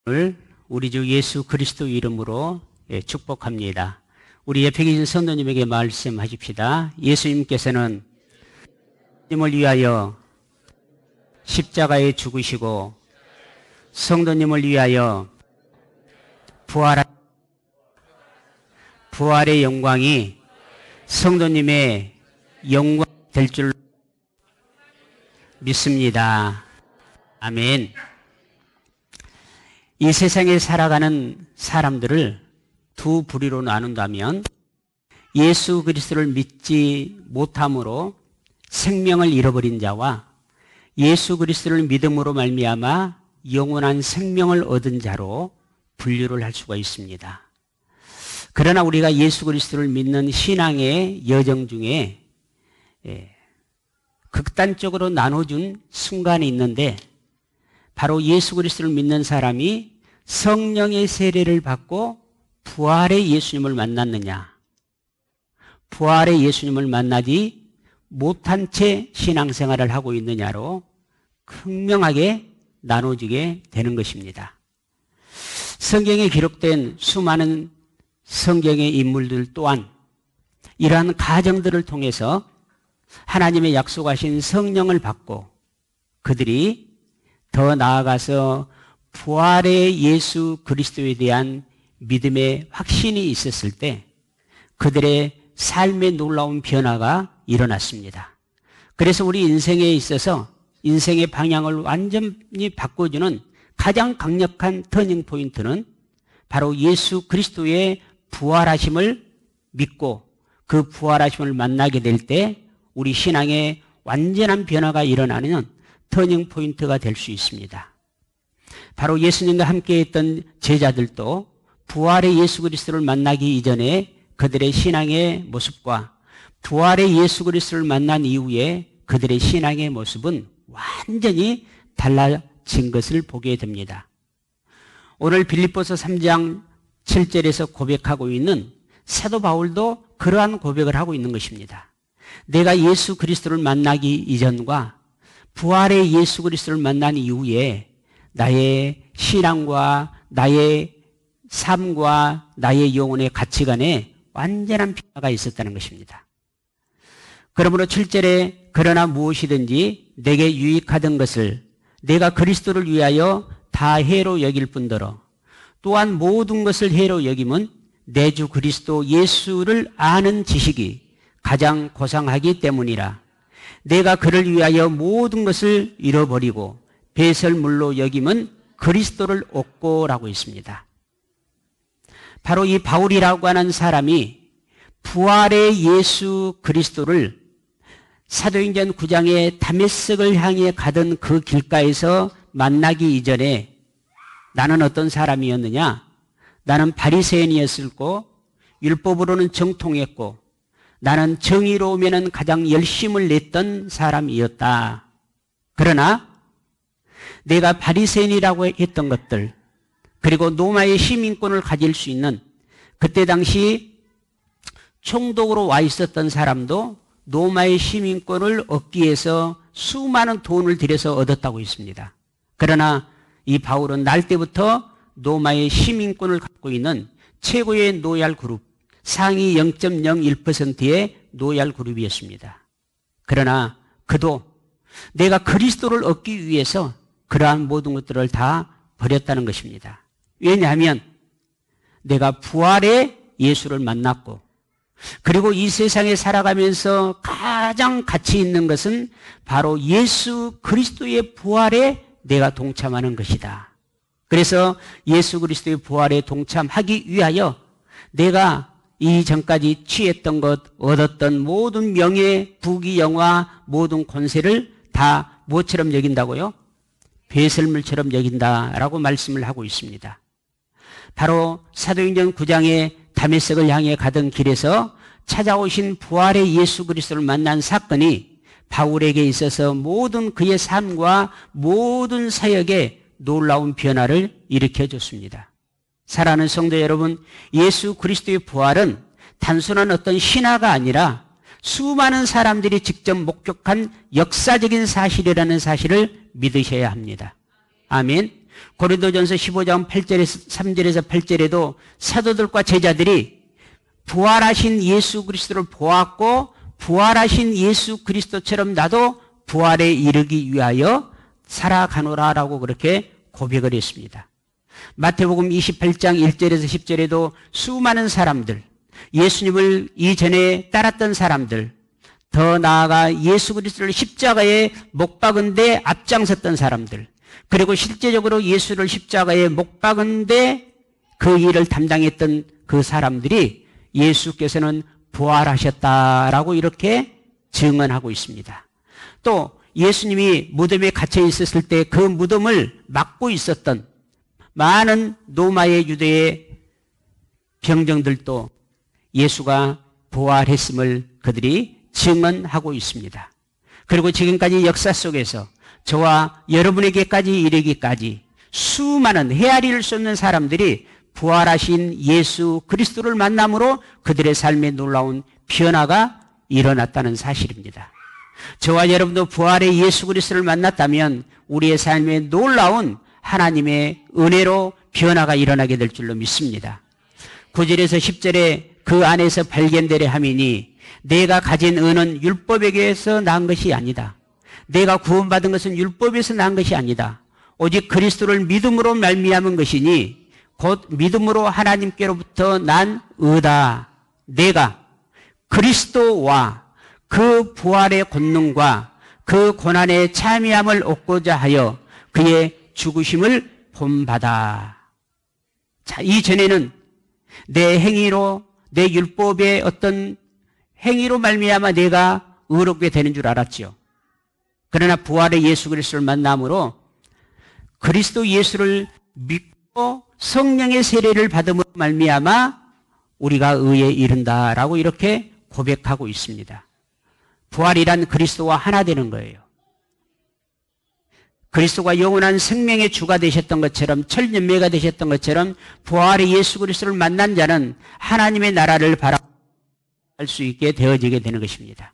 오늘 우리 주 예수 그리스도 이름으로 축복합니다. 우리 옆에 계신 성도님에게 말씀하십시다. 예수님께서는 님을 위하여 십자가에 죽으시고 성도님을 위하여 부활의 영광이 성도님의 영광 될 줄 믿습니다. 아멘. 이 세상에 살아가는 사람들을 두 부류로 나눈다면 예수 그리스도를 믿지 못함으로 생명을 잃어버린 자와 예수 그리스도를 믿음으로 말미암아 영원한 생명을 얻은 자로 분류를 할 수가 있습니다. 그러나 우리가 예수 그리스도를 믿는 신앙의 여정 중에 극단적으로 나눠준 순간이 있는데 바로 예수 그리스도를 믿는 사람이 성령의 세례를 받고 부활의 예수님을 만났느냐, 부활의 예수님을 만나지 못한 채 신앙생활을 하고 있느냐로 극명하게 나눠지게 되는 것입니다. 성경에 기록된 수많은 성경의 인물들 또한 이러한 가정들을 통해서 하나님의 약속하신 성령을 받고 그들이 더 나아가서 부활의 예수 그리스도에 대한 믿음의 확신이 있었을 때 그들의 삶의 놀라운 변화가 일어났습니다. 그래서 우리 인생에 있어서 인생의 방향을 완전히 바꿔주는 가장 강력한 터닝 포인트는 바로 예수 그리스도의 부활하심을 믿고 그 부활하심을 만나게 될 때 우리 신앙에 완전한 변화가 일어나는 터닝 포인트가 될 수 있습니다. 바로 예수님과 함께 했던 제자들도 부활의 예수 그리스도를 만나기 이전에 그들의 신앙의 모습과 부활의 예수 그리스도를 만난 이후에 그들의 신앙의 모습은 완전히 달라진 것을 보게 됩니다. 오늘 빌립보서 3장 7절에서 고백하고 있는 사도 바울도 그러한 고백을 하고 있는 것입니다. 내가 예수 그리스도를 만나기 이전과 부활의 예수 그리스도를 만난 이후에 나의 신앙과 나의 삶과 나의 영혼의 가치관에 완전한 변화가 있었다는 것입니다. 그러므로 7절에 그러나 무엇이든지 내게 유익하던 것을 내가 그리스도를 위하여 다 해로 여길 뿐더러 또한 모든 것을 해로 여김은 내 주 그리스도 예수를 아는 지식이 가장 고상하기 때문이라. 내가 그를 위하여 모든 것을 잃어버리고 배설물로 여김은 그리스도를 얻고라고 있습니다. 바로 이 바울이라고 하는 사람이 부활의 예수 그리스도를 사도행전 9장의 다메섹을 향해 가던 그 길가에서 만나기 이전에 나는 어떤 사람이었느냐? 나는 바리새인이었고 율법으로는 정통했고 나는 정의로우면 가장 열심을 냈던 사람이었다. 그러나 내가 바리새인이라고 했던 것들 그리고 로마의 시민권을 가질 수 있는 그때 당시 총독으로 와 있었던 사람도 로마의 시민권을 얻기 위해서 수많은 돈을 들여서 얻었다고 했습니다. 그러나 이 바울은 날 때부터 로마의 시민권을 갖고 있는 최고의 로얄 그룹 상위 0.01%의 로얄 그룹이었습니다. 그러나 그도 내가 그리스도를 얻기 위해서 그러한 모든 것들을 다 버렸다는 것입니다. 왜냐하면 내가 부활의 예수를 만났고 그리고 이 세상에 살아가면서 가장 가치 있는 것은 바로 예수 그리스도의 부활에 내가 동참하는 것이다. 그래서 예수 그리스도의 부활에 동참하기 위하여 내가 이전까지 취했던 것, 얻었던 모든 명예, 부귀, 영화, 모든 권세를 다 무엇처럼 여긴다고요? 배설물처럼 여긴다라고 말씀을 하고 있습니다. 바로 사도행전 9장의 다메섹을 향해 가던 길에서 찾아오신 부활의 예수 그리스도를 만난 사건이 바울에게 있어서 모든 그의 삶과 모든 사역에 놀라운 변화를 일으켜줬습니다. 사랑하는 성도 여러분, 예수 그리스도의 부활은 단순한 어떤 신화가 아니라 수많은 사람들이 직접 목격한 역사적인 사실이라는 사실을 믿으셔야 합니다. 아멘. 고린도전서 15장 8절에서 3절에서 8절에도 사도들과 제자들이 부활하신 예수 그리스도를 보았고 부활하신 예수 그리스도처럼 나도 부활에 이르기 위하여 살아가노라라고 그렇게 고백을 했습니다. 마태복음 28장 1절에서 10절에도 수많은 사람들, 예수님을 이전에 따랐던 사람들, 더 나아가 예수 그리스도를 십자가에 못 박은 데 앞장섰던 사람들, 그리고 실제적으로 예수를 십자가에 못 박은 데 그 일을 담당했던 그 사람들이 예수께서는 부활하셨다라고 이렇게 증언하고 있습니다. 또 예수님이 무덤에 갇혀 있었을 때 그 무덤을 막고 있었던 많은 로마의 유대의 병정들도 예수가 부활했음을 그들이 증언하고 있습니다. 그리고 지금까지 역사 속에서 저와 여러분에게까지 이르기까지 수많은 헤아릴 수 없는 사람들이 부활하신 예수 그리스도를 만남으로 그들의 삶에 놀라운 변화가 일어났다는 사실입니다. 저와 여러분도 부활의 예수 그리스도를 만났다면 우리의 삶에 놀라운 하나님의 은혜로 변화가 일어나게 될 줄로 믿습니다. 9절에서 10절에 그 안에서 발견되려 함이니 내가 가진 은은 율법에게서 난 것이 아니다. 내가 구원받은 것은 율법에서 난 것이 아니다. 오직 그리스도를 믿음으로 말미암은 것이니 곧 믿음으로 하나님께로부터 난 의다. 내가 그리스도와 그 부활의 권능과 그 고난의 참여함을 얻고자 하여 그의 죽으심을 본받아. 자, 이전에는 내 행위로, 내 율법의 어떤 행위로 말미암아 내가 의롭게 되는 줄 알았죠. 그러나 부활의 예수 그리스도를 만남으로 그리스도 예수를 믿고 성령의 세례를 받음으로 말미암아 우리가 의에 이른다라고 이렇게 고백하고 있습니다. 부활이란 그리스도와 하나 되는 거예요. 그리스도가 영원한 생명의 주가 되셨던 것처럼, 철년매가 되셨던 것처럼 부활의 예수 그리스도를 만난 자는 하나님의 나라를 바라볼 수 있게 되어지게 되는 것입니다.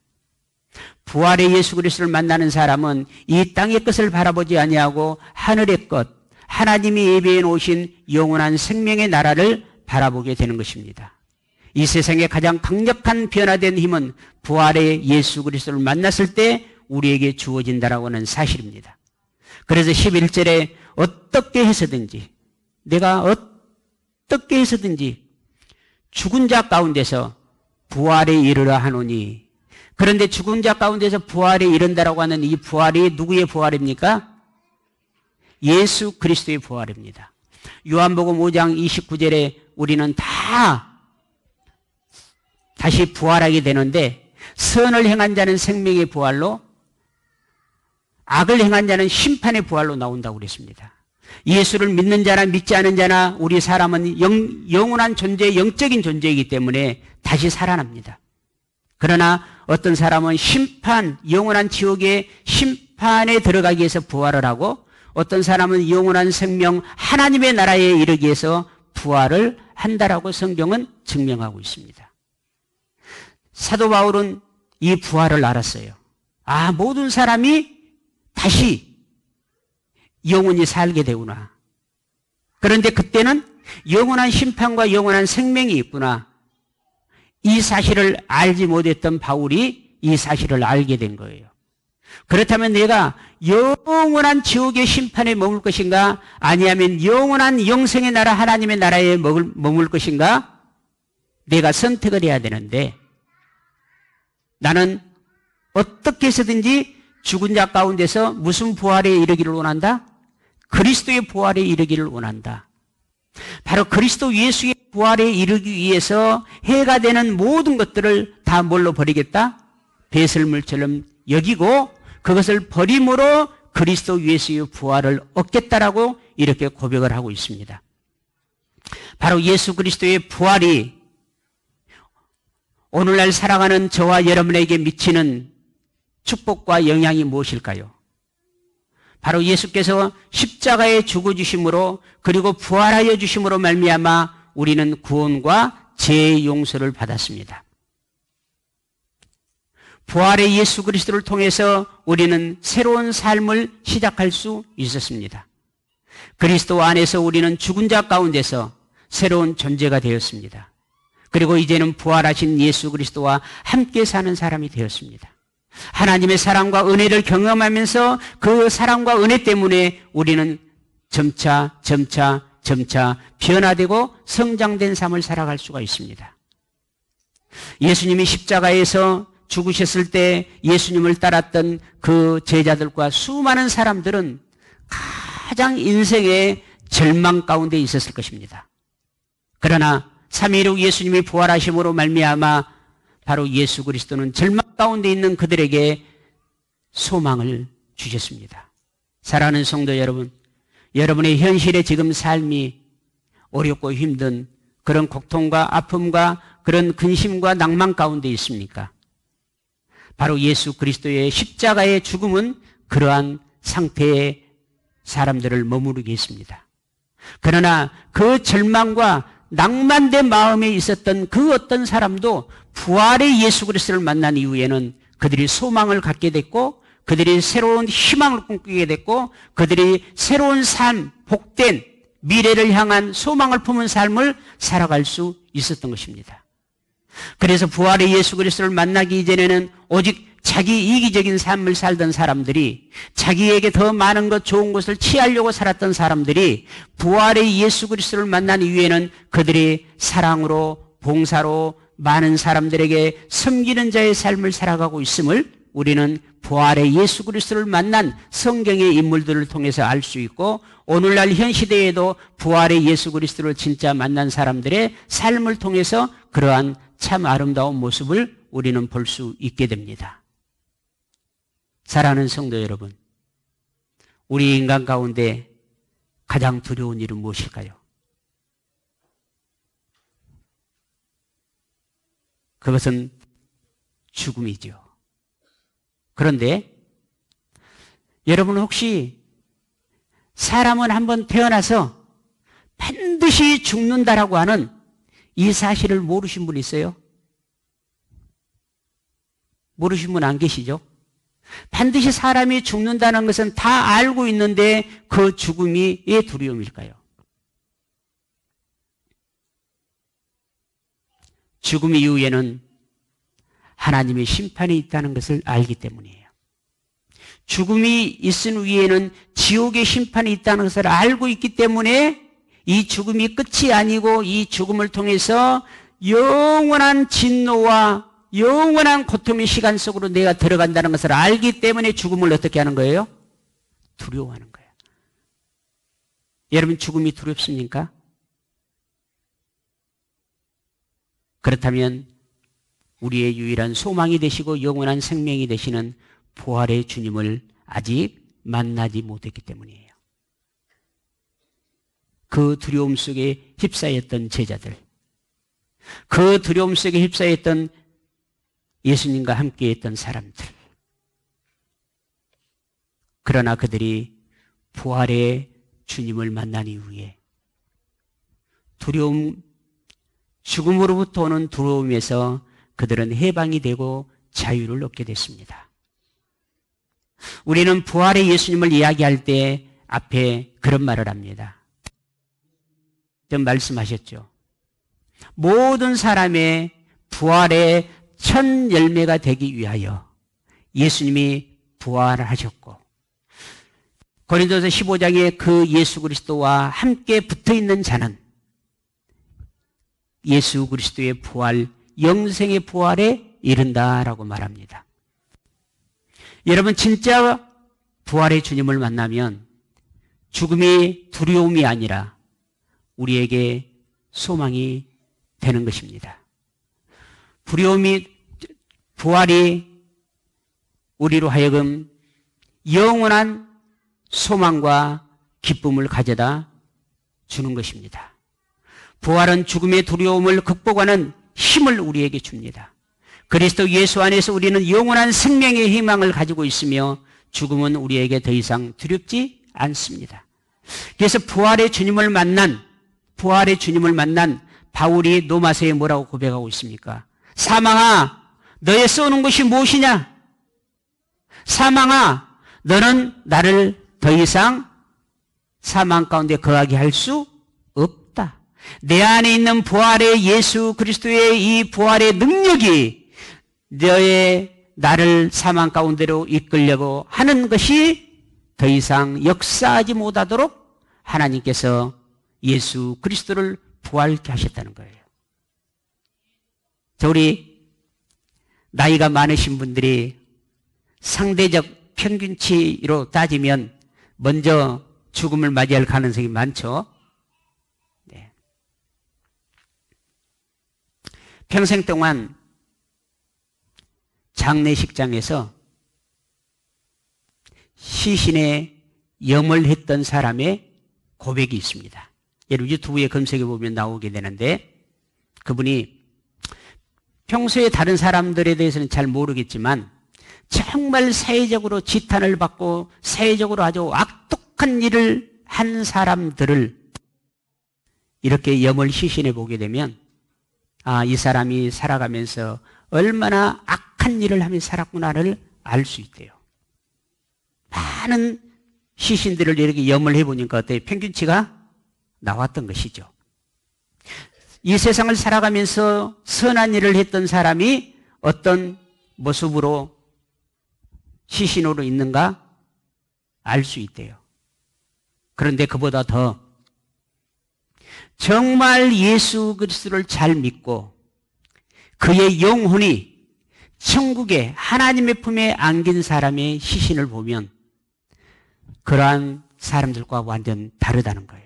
부활의 예수 그리스도를 만나는 사람은 이 땅의 것을 바라보지 아니하고 하늘의 것, 하나님이 예비해 놓으신 영원한 생명의 나라를 바라보게 되는 것입니다. 이 세상의 가장 강력한 변화된 힘은 부활의 예수 그리스도를 만났을 때 우리에게 주어진다라고 하는 사실입니다. 그래서 11절에 어떻게 해서든지, 내가 어떻게 해서든지 죽은 자 가운데서 부활에 이르라 하노니. 그런데 죽은 자 가운데서 부활에 이른다라고 하는 이 부활이 누구의 부활입니까? 예수 그리스도의 부활입니다. 요한복음 5장 29절에 우리는 다시 부활하게 되는데, 선을 행한 자는 생명의 부활로, 악을 행한 자는 심판의 부활로 나온다고 그랬습니다. 예수를 믿는 자나 믿지 않은 자나 우리 사람은 영원한 존재, 영적인 존재이기 때문에 다시 살아납니다. 그러나 어떤 사람은 심판, 영원한 지옥의 심판에 들어가기 위해서 부활을 하고, 어떤 사람은 영원한 생명, 하나님의 나라에 이르기 위해서 부활을 한다라고 성경은 증명하고 있습니다. 사도 바울은 이 부활을 알았어요. 아, 모든 사람이 다시 영원히 살게 되구나. 그런데 그때는 영원한 심판과 영원한 생명이 있구나. 이 사실을 알지 못했던 바울이 이 사실을 알게 된 거예요. 그렇다면 내가 영원한 지옥의 심판에 머물 것인가? 아니하면 영원한 영생의 나라, 하나님의 나라에 머물 것인가? 내가 선택을 해야 되는데, 나는 어떻게 해서든지 죽은 자 가운데서 무슨 부활에 이르기를 원한다? 그리스도의 부활에 이르기를 원한다. 바로 그리스도 예수의 부활에 이르기 위해서 해가 되는 모든 것들을 다 뭘로 버리겠다? 배설물처럼 여기고 그것을 버림으로 그리스도 예수의 부활을 얻겠다라고 이렇게 고백을 하고 있습니다. 바로 예수 그리스도의 부활이 오늘날 살아가는 저와 여러분에게 미치는 축복과 영향이 무엇일까요? 바로 예수께서 십자가에 죽어주심으로 그리고 부활하여 주심으로 말미암아 우리는 구원과 죄의 용서를 받았습니다. 부활의 예수 그리스도를 통해서 우리는 새로운 삶을 시작할 수 있었습니다. 그리스도 안에서 우리는 죽은 자 가운데서 새로운 존재가 되었습니다. 그리고 이제는 부활하신 예수 그리스도와 함께 사는 사람이 되었습니다. 하나님의 사랑과 은혜를 경험하면서 그 사랑과 은혜 때문에 우리는 점차 변화되고 성장된 삶을 살아갈 수가 있습니다. 예수님이 십자가에서 죽으셨을 때 예수님을 따랐던 그 제자들과 수많은 사람들은 가장 인생의 절망 가운데 있었을 것입니다. 그러나 3일 후 예수님이 부활하심으로 말미암아 바로 예수 그리스도는 절망 가운데 있는 그들에게 소망을 주셨습니다. 사랑하는 성도 여러분, 여러분의 현실의 지금 삶이 어렵고 힘든 그런 고통과 아픔과 그런 근심과 낭만 가운데 있습니까? 바로 예수 그리스도의 십자가의 죽음은 그러한 상태의 사람들을 머무르게 했습니다. 그러나 그 절망과 낭만된 마음에 있었던 그 어떤 사람도 부활의 예수 그리스도를 만난 이후에는 그들이 소망을 갖게 됐고, 그들이 새로운 희망을 꿈꾸게 됐고, 그들이 새로운 삶, 복된 미래를 향한 소망을 품은 삶을 살아갈 수 있었던 것입니다. 그래서 부활의 예수 그리스도를 만나기 이전에는 오직 자기 이기적인 삶을 살던 사람들이, 자기에게 더 많은 것, 좋은 것을 취하려고 살았던 사람들이 부활의 예수 그리스도를 만난 이후에는 그들이 사랑으로, 봉사로 많은 사람들에게 섬기는 자의 삶을 살아가고 있음을 우리는 부활의 예수 그리스도를 만난 성경의 인물들을 통해서 알 수 있고, 오늘날 현 시대에도 부활의 예수 그리스도를 진짜 만난 사람들의 삶을 통해서 그러한 참 아름다운 모습을 우리는 볼 수 있게 됩니다. 사랑하는 성도 여러분, 우리 인간 가운데 가장 두려운 일은 무엇일까요? 그것은 죽음이죠. 그런데 여러분 혹시 사람은 한번 태어나서 반드시 죽는다라고 하는 이 사실을 모르신 분 있어요? 모르신 분 안 계시죠? 반드시 사람이 죽는다는 것은 다 알고 있는데 그 죽음이 왜 두려움일까요? 죽음 이후에는 하나님의 심판이 있다는 것을 알기 때문이에요. 죽음이 있은 위에는 지옥의 심판이 있다는 것을 알고 있기 때문에 이 죽음이 끝이 아니고 이 죽음을 통해서 영원한 진노와 영원한 고통의 시간 속으로 내가 들어간다는 것을 알기 때문에 죽음을 어떻게 하는 거예요? 두려워하는 거예요. 여러분 죽음이 두렵습니까? 그렇다면 우리의 유일한 소망이 되시고 영원한 생명이 되시는 부활의 주님을 아직 만나지 못했기 때문이에요. 그 두려움 속에 휩싸였던 제자들, 그 두려움 속에 휩싸였던 예수님과 함께했던 사람들, 그러나 그들이 부활의 주님을 만난 이후에 두려움, 죽음으로부터 오는 두려움에서 그들은 해방이 되고 자유를 얻게 됐습니다. 우리는 부활의 예수님을 이야기할 때 앞에 그런 말을 합니다. 좀 말씀하셨죠. 모든 사람의 부활의 첫 열매가 되기 위하여 예수님이 부활하셨고, 고린도서 15장에 그 예수 그리스도와 함께 붙어있는 자는 예수 그리스도의 부활, 영생의 부활에 이른다라고 말합니다. 여러분 진짜 부활의 주님을 만나면 죽음이 두려움이 아니라 우리에게 소망이 되는 것입니다. 부활이 우리로 하여금 영원한 소망과 기쁨을 가져다 주는 것입니다. 부활은 죽음의 두려움을 극복하는 힘을 우리에게 줍니다. 그리스도 예수 안에서 우리는 영원한 생명의 희망을 가지고 있으며 죽음은 우리에게 더 이상 두렵지 않습니다. 그래서 부활의 주님을 만난 바울이 로마서에 뭐라고 고백하고 있습니까? 사망아, 너의 쏘는 것이 무엇이냐? 사망아, 너는 나를 더 이상 사망 가운데 거하게 할 수 없다. 내 안에 있는 부활의 예수 그리스도의 이 부활의 능력이 나를 사망 가운데로 이끌려고 하는 것이 더 이상 역사하지 못하도록 하나님께서 예수 그리스도를 부활케 하셨다는 거예요. 자, 우리 나이가 많으신 분들이 상대적 평균치로 따지면 먼저 죽음을 맞이할 가능성이 많죠. 네. 평생 동안 장례식장에서 시신에 염을 했던 사람의 고백이 있습니다. 여러분 유튜브에 검색해 보면 나오게 되는데, 그분이 평소에 다른 사람들에 대해서는 잘 모르겠지만 정말 사회적으로 지탄을 받고 사회적으로 아주 악독한 일을 한 사람들을 이렇게 염을 시신해 보게 되면, 아, 이 사람이 살아가면서 얼마나 악한 일을 하며 살았구나를 알 수 있대요. 많은 시신들을 이렇게 염을 해보니까 어때요? 평균치가 나왔던 것이죠. 이 세상을 살아가면서 선한 일을 했던 사람이 어떤 모습으로 시신으로 있는가 알 수 있대요. 그런데 그보다 더 정말 예수 그리스도를 잘 믿고 그의 영혼이 천국에 하나님의 품에 안긴 사람의 시신을 보면 그러한 사람들과 완전 다르다는 거예요.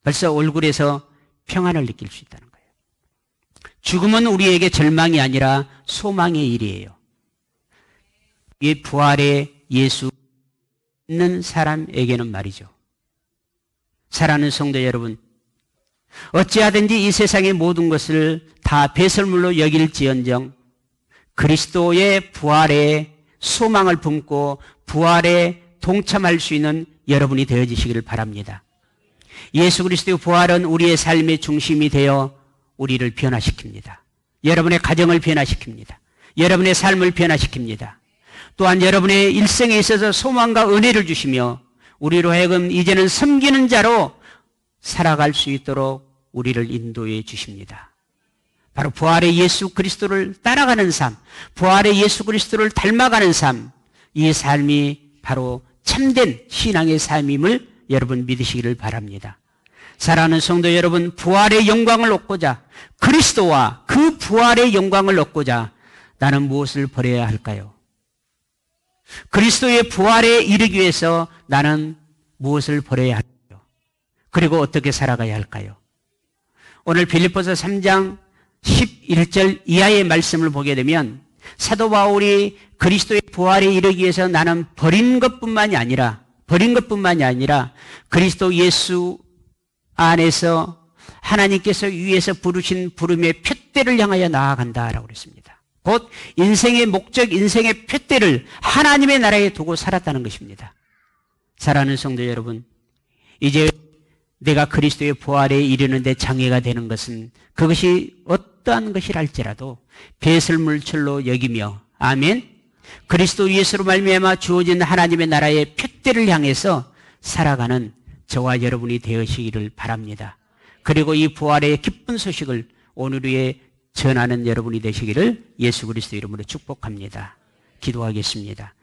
벌써 얼굴에서 평안을 느낄 수 있다는 거예요. 죽음은 우리에게 절망이 아니라 소망의 일이에요. 이 부활의 예수 있는 사람에게는 말이죠. 사랑하는 성도 여러분, 어찌하든지 이 세상의 모든 것을 다 배설물로 여길지언정 그리스도의 부활의 소망을 품고 부활에 동참할 수 있는 여러분이 되어지시기를 바랍니다. 예수 그리스도의 부활은 우리의 삶의 중심이 되어 우리를 변화시킵니다. 여러분의 가정을 변화시킵니다. 여러분의 삶을 변화시킵니다. 또한 여러분의 일생에 있어서 소망과 은혜를 주시며 우리로 하여금 이제는 섬기는 자로 살아갈 수 있도록 우리를 인도해 주십니다. 바로 부활의 예수 그리스도를 따라가는 삶, 부활의 예수 그리스도를 닮아가는 삶, 이 삶이 바로 참된 신앙의 삶임을 여러분 믿으시기를 바랍니다. 사랑하는 성도 여러분, 부활의 영광을 얻고자, 그리스도와 그 부활의 영광을 얻고자 나는 무엇을 버려야 할까요? 그리스도의 부활에 이르기 위해서 나는 무엇을 버려야 할까요? 그리고 어떻게 살아가야 할까요? 오늘 빌립보서 3장 11절 이하의 말씀을 보게 되면 사도 바울이 그리스도의 부활에 이르기 위해서 나는 버린 것뿐만이 아니라 그리스도 예수 안에서 하나님께서 위에서 부르신 부름의 푯대를 향하여 나아간다라고 그랬습니다. 곧 인생의 목적, 인생의 푯대를 하나님의 나라에 두고 살았다는 것입니다. 사랑하는 성도 여러분, 이제 내가 그리스도의 부활에 이르는데 장애가 되는 것은 그것이 어떠한 것이랄지라도 배설물처럼 여기며, 아멘, 그리스도 예수로 말미암아 주어진 하나님의 나라의 푯대를 향해서 살아가는 저와 여러분이 되시기를 바랍니다. 그리고 이 부활의 기쁜 소식을 오늘 위에 전하는 여러분이 되시기를 예수 그리스도 이름으로 축복합니다. 기도하겠습니다.